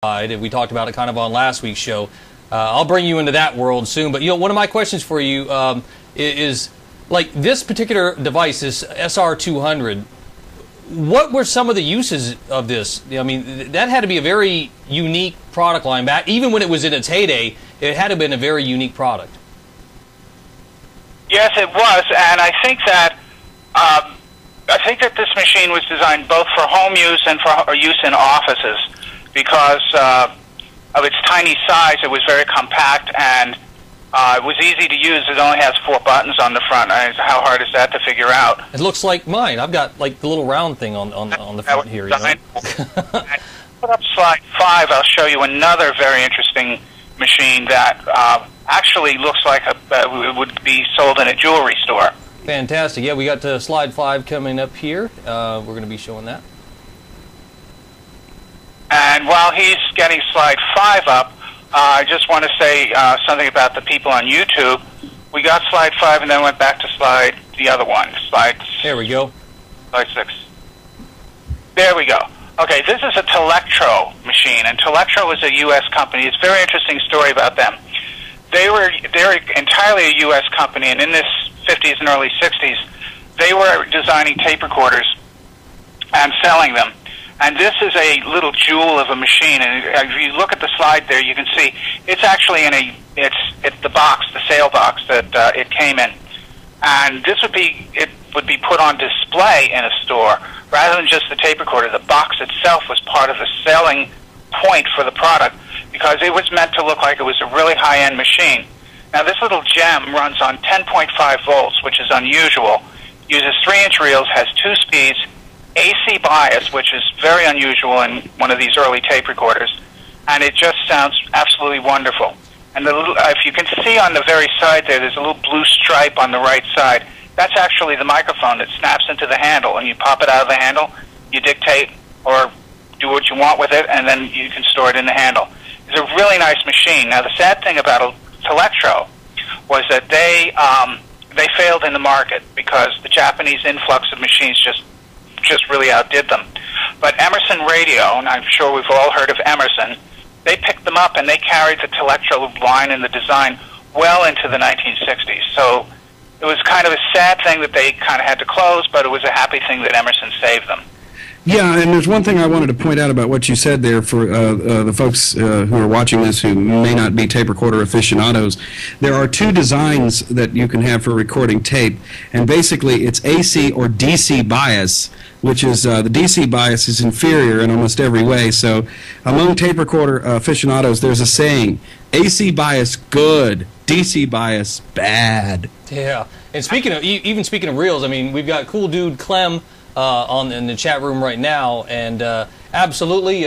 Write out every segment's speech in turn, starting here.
We talked about it kind of on last week's show. I'll bring you into that world soon. But one of my questions for you is, like this particular device, this SR200. What were some of the uses of this? I mean, that had to be a very unique product line back, even when it was in its heyday. It had to have been a very unique product. Yes, it was, and I think that this machine was designed both for home use and for use in offices, because of its tiny size. It was very compact, and it was easy to use. It only has 4 buttons on the front. How hard is that to figure out? It looks like mine. I've got like the little round thing on the front here. You know? Put up slide 5. I'll show you another very interesting machine that actually looks like it would be sold in a jewelry store. Fantastic. Yeah, we got slide 5 coming up here. We're going to be showing that. And while he's getting slide 5 up, I just want to say something about the people on YouTube. We got slide 5 and then went back to the other one. There we go. Slide 6. There we go. Okay, this is a Telectro machine, and Telectro is a U.S. company. It's a very interesting story about them. They're entirely a U.S. company, and in this 50s and early 60s, they were designing tape recorders and selling them. And this is a little jewel of a machine, and if you look at the slide there, you can see it's actually in it's the box, the sale box that it came in. And this would be put on display in a store rather than just the tape recorder. The box itself was part of the selling point for the product because it was meant to look like it was a really high-end machine. Now, this little gem runs on 10.5 volts, which is unusual, uses 3-inch reels, has 2 speeds, AC bias, which is very unusual in one of these early tape recorders, and it just sounds absolutely wonderful. And if you can see on the very side there's a little blue stripe on the right side. That's actually the microphone that snaps into the handle, and you pop it out of the handle, you dictate or do what you want with it, and then you can store it in the handle. It's a really nice machine. Now, the sad thing about Telectro was that they failed in the market because the Japanese influx of machines just really outdid them. But Emerson Radio, and I'm sure we've all heard of Emerson, they picked them up and they carried the Telectro line and the design well into the 1960s. So it was kind of a sad thing that they kind of had to close, but it was a happy thing that Emerson saved them. Yeah, and there's one thing I wanted to point out about what you said there for the folks who are watching this who may not be tape recorder aficionados. There are 2 designs that you can have for recording tape, and basically it's AC or DC bias, which is the DC bias is inferior in almost every way. So among tape recorder aficionados, there's a saying, AC bias good, DC bias bad. Yeah, and even speaking of reels, I mean, we've got cool dude Clem in the chat room right now, and absolutely,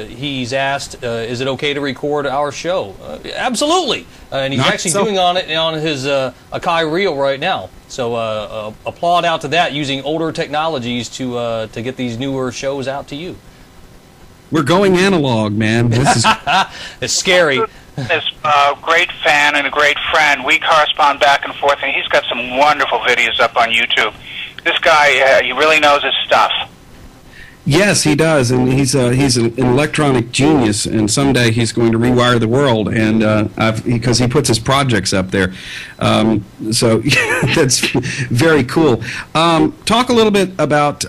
he's asked, is it okay to record our show? Absolutely, and he's actually doing it on his Akai reel right now. So applaud out to that, using older technologies to get these newer shows out to you. We're going analog, man. This is it's scary. Is a great fan and a great friend. We correspond back and forth, and he's got some wonderful videos up on YouTube. This guy, he really knows his stuff. Yes, he does, and he's an electronic genius, and someday he's going to rewire the world, and because he puts his projects up there. So that's very cool. Talk a little bit about.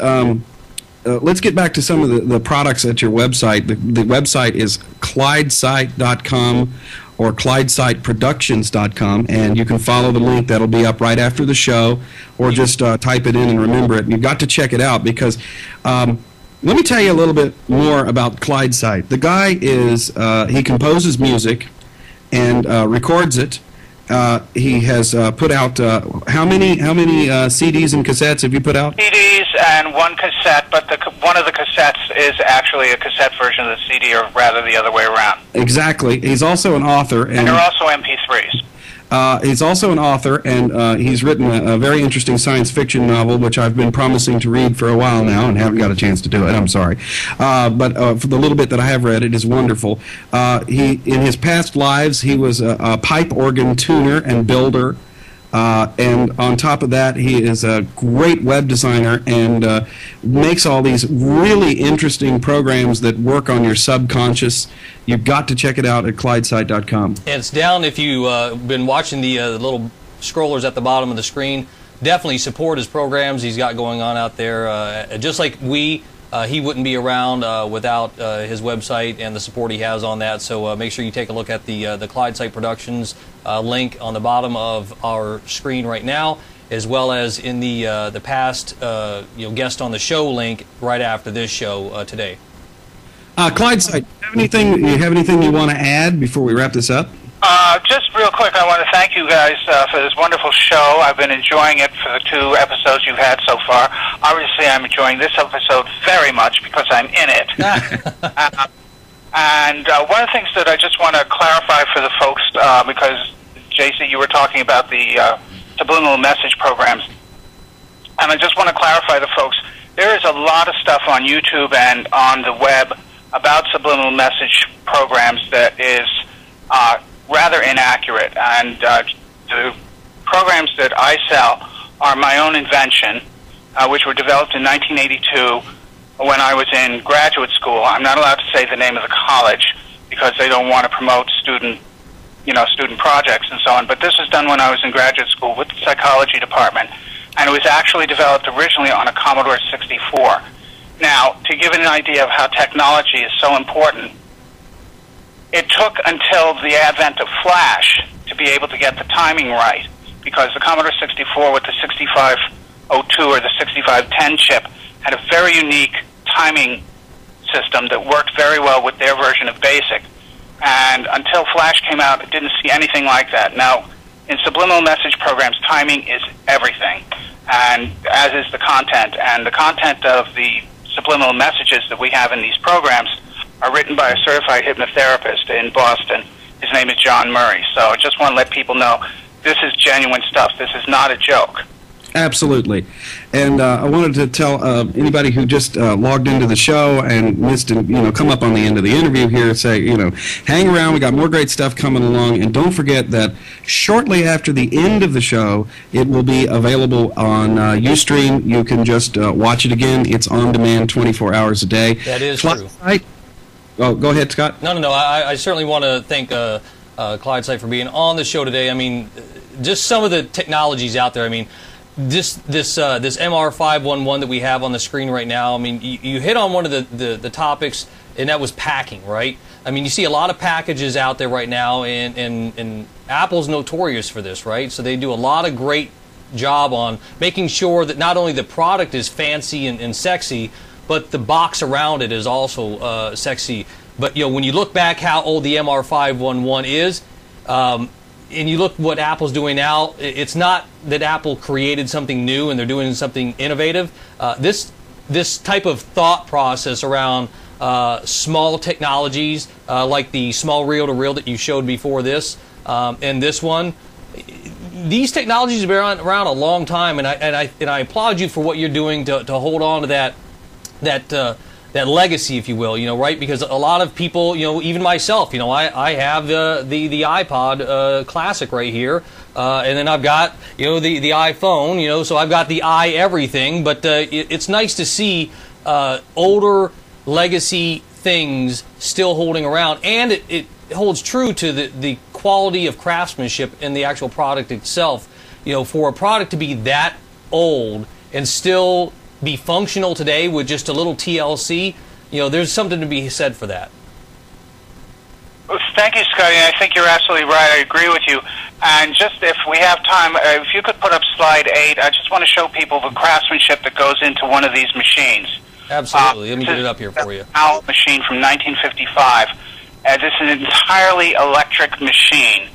Let's get back to some of the products at your website. The website is ClydeSight.com or ClydeSightProductions.com, and you can follow the link. That'll be up right after the show, or just type it in and remember it. And you've got to check it out because let me tell you a little bit more about ClydeSight. The guy is he composes music and records it. He has put out how many CDs and cassettes have you put out? CDs and 1 cassette, but one of the cassettes is actually a cassette version of the CD, or rather the other way around. Exactly. He's also an author, and there are also MP3s. He's also an author, and he's written a very interesting science fiction novel, which I've been promising to read for a while now and haven't got a chance to do it. I'm sorry. But for the little bit that I have read, it is wonderful. In his past lives, he was a pipe organ tuner and builder. And on top of that, he is a great web designer and makes all these really interesting programs that work on your subconscious. You've got to check it out at ClydeSight.com. And it's down if you've been watching the little scrollers at the bottom of the screen. Definitely support his programs he's got going on out there. Just like he wouldn't be around without his website and the support he has on that. So make sure you take a look at the ClydeSight Productions link on the bottom of our screen right now, as well as in the past guest on the show link right after this show today. ClydeSight, do you have anything you want to add before we wrap this up? Just real quick, I want to thank you guys for this wonderful show. I've been enjoying it for the 2 episodes you've had so far. Obviously, I'm enjoying this episode very much because I'm in it. And one of the things that I just want to clarify for the folks, because, JC, you were talking about the subliminal message programs, and I just want to clarify the folks, there is a lot of stuff on YouTube and on the web about subliminal message programs that is rather inaccurate, and the programs that I sell are my own invention, which were developed in 1982 when I was in graduate school. I'm not allowed to say the name of the college because they don't want to promote student projects and so on, but this was done when I was in graduate school with the psychology department, and it was actually developed originally on a Commodore 64. Now, to give an idea of how technology is so important, it took until the advent of Flash to be able to get the timing right, because the Commodore 64 with the 6502 or the 6510 chip had a very unique timing system that worked very well with their version of BASIC. And until Flash came out, it didn't see anything like that. Now, in subliminal message programs, timing is everything, and as is the content. And the content of the subliminal messages that we have in these programs are written by a certified hypnotherapist in Boston. His name is John Murray. So I just want to let people know this is genuine stuff. This is not a joke. Absolutely. And I wanted to tell anybody who just logged into the show and missed it, come up on the end of the interview here, say, hang around. We got more great stuff coming along. And don't forget that shortly after the end of the show, it will be available on Ustream. You can just watch it again. It's on demand 24 hours a day. That is true. Oh, go ahead, Scott. No. I certainly want to thank ClydeSight for being on the show today. I mean, just some of the technologies out there. I mean, this MR511 that we have on the screen right now. I mean, you hit on one of the topics, and that was packing, right? I mean, you see a lot of packages out there right now, and Apple's notorious for this, right? So they do a lot of great job on making sure that not only the product is fancy and sexy, but the box around it is also sexy. But when you look back how old the MR511 is, and you look what Apple's doing now, it's not that Apple created something new and they're doing something innovative. This type of thought process around small technologies, like the small reel-to-reel that you showed before this, and this one, these technologies have been around a long time, and I applaud you for what you're doing to hold on to that legacy, if you will, right? Because a lot of people, even myself, I have the iPod Classic right here, and then I've got, the iPhone, so I've got the everything, but it's nice to see older legacy things still holding around, and it holds true to the quality of craftsmanship in the actual product itself. For a product to be that old and still be functional today with just a little TLC, there's something to be said for that. Well, thank you, Scotty. I think you're absolutely right. I agree with you. And just if we have time, if you could put up slide 8, I just want to show people the craftsmanship that goes into one of these machines. Absolutely. Let me get it up here for you. This is a machine from 1955. This is an entirely electric machine.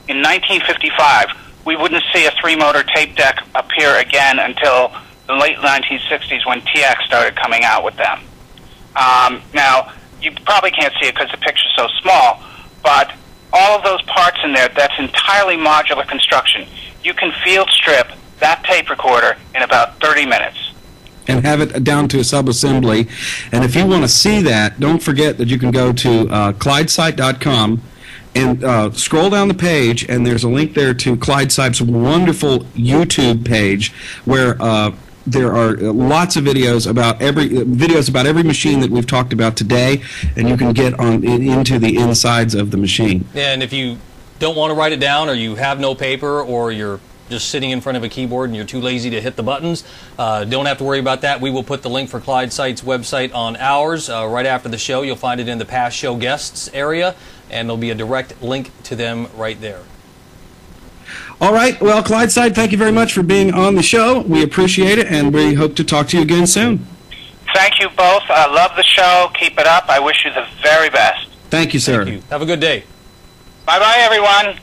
In 1955, we wouldn't see a 3-motor tape deck appear again until the late 1960s when TX started coming out with them. Now, you probably can't see it because the picture's so small, but all of those parts in there, that's entirely modular construction. You can field strip that tape recorder in about 30 minutes. And have it down to a sub-assembly. And if you want to see that, don't forget that you can go to ClydeSight.com and scroll down the page, and there's a link there to ClydeSight's wonderful YouTube page where there are lots of videos about every machine that we've talked about today, and you can get into the insides of the machine. Yeah, and if you don't want to write it down, or you have no paper, or you're just sitting in front of a keyboard and you're too lazy to hit the buttons, don't have to worry about that. We will put the link for ClydeSight's website on ours right after the show. You'll find it in the past show guests area, and there'll be a direct link to them right there. All right. Well, ClydeSight, thank you very much for being on the show. We appreciate it, and we hope to talk to you again soon. Thank you both. I love the show. Keep it up. I wish you the very best. Thank you, sir. Thank you. Have a good day. Bye-bye, everyone.